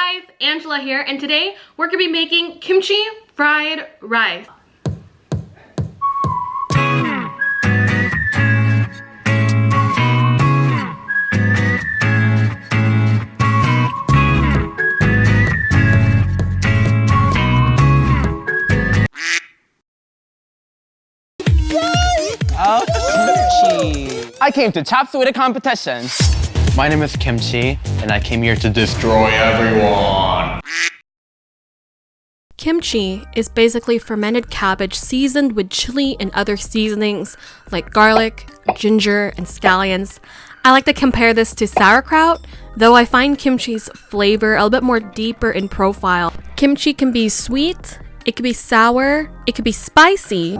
Hi guys, Angela here, and today we're gonna be making kimchi fried rice. Oh, Kimchi. I came to top food at competition. My name is Kimchi, and I came here to destroy everyone. Kimchi is basically fermented cabbage seasoned with chili and other seasonings like garlic, ginger, and scallions. I like to compare this to sauerkraut, though I find kimchi's flavor a little bit more deeper in profile. Kimchi can be sweet, it can be sour, it can be spicy.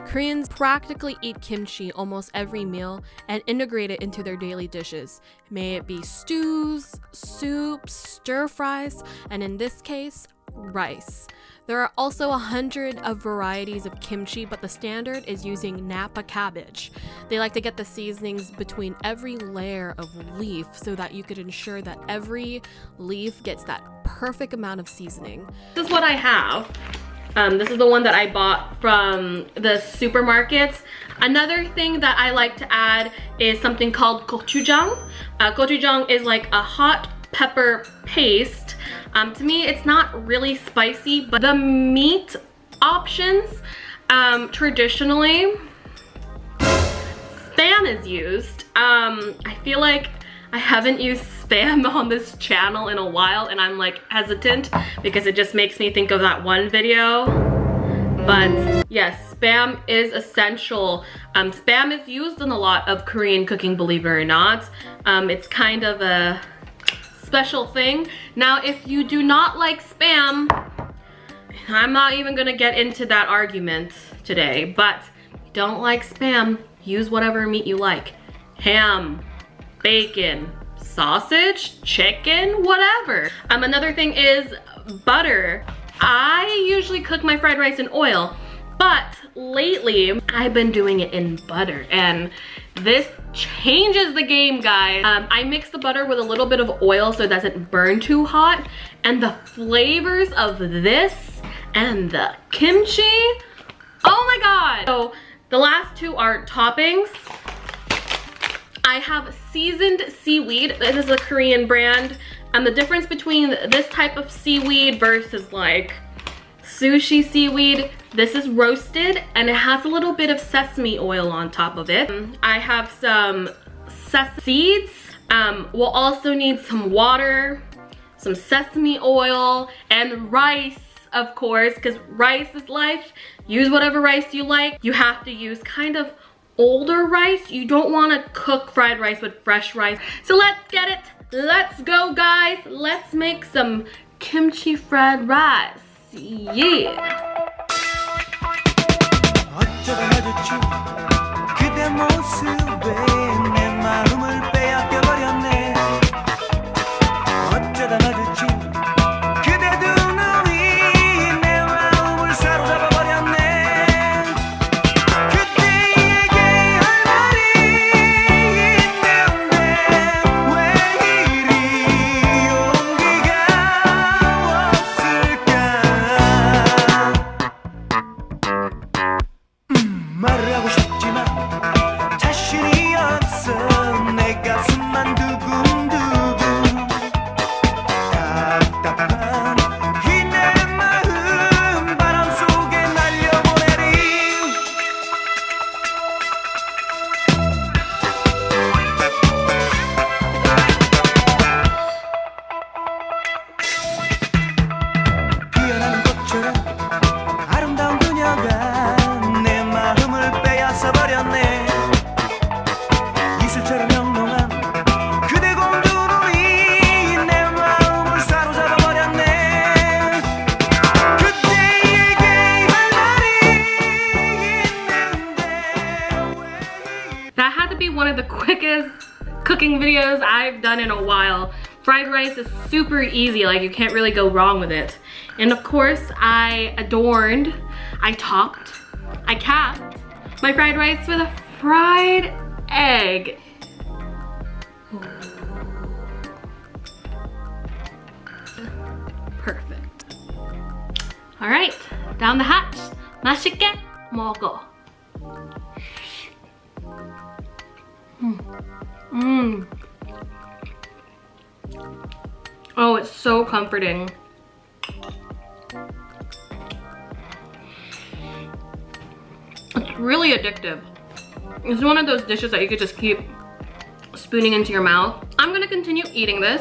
Koreans practically eat kimchi almost every meal and integrate it into their daily dishes. May it be stews, soups, stir fries, and in this case, rice. There are also 100 of varieties of kimchi, but the standard is using Napa cabbage. They like to get the seasonings between every layer of leaf so that you could ensure that every leaf gets that perfect amount of seasoning. This is what I have. This is the one that I bought from the supermarkets. Another thing that I like to add is something called gochujang. Gochujang is like a hot pepper paste. To me, it's not really spicy, but the meat options, traditionally, Spam is used. I feel like I haven't used Spam on this channel in a while, and I'm like hesitant because it just makes me think of that one video. But yes, Spam is essential. Spam is used in a lot of Korean cooking, believe it or not. It's kind of a special thing. Now, if you do not like Spam, I'm not even gonna get into that argument today, but if you don't like Spam, use whatever meat you like. Ham, bacon, sausage, chicken, whatever. Another thing is butter. I usually cook my fried rice in oil, but lately I've been doing it in butter, and this changes the game, guys. I mix the butter with a little bit of oil so it doesn't burn too hot, and the flavors of this and the kimchi, oh my god. So the last two are toppings. I have seasoned seaweed. This is a Korean brand. The difference between this type of seaweed versus like sushi seaweed, this is roasted and it has a little bit of sesame oil on top of it. I have some sesame seeds. We'll also need some water, some sesame oil, and rice, of course, because rice is life. Use whatever rice you like. You have to use kind of older rice. You don't want to cook fried rice with fresh rice. So let's get it. Let's go, guys. Let's make some kimchi fried rice. Yeah. One of the quickest cooking videos I've done in a while. Fried rice is super easy, like you can't really go wrong with it. And of course, I topped, I capped my fried rice with a fried egg. Perfect. All right, down the hatch. 맛있게 먹어. Oh, it's so comforting. It's really addictive. It's one of those dishes that you could just keep spooning into your mouth. I'm gonna continue eating this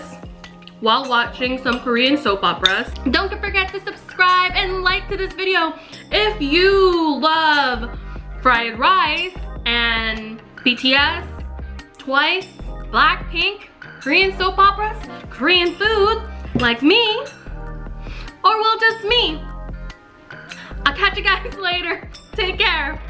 while watching some Korean soap operas. Don't forget to subscribe and like to this video if you love fried rice and BTS, Twice, Blackpink, Korean soap operas, Korean food like me, or well, just me. I'll catch you guys later. Take care.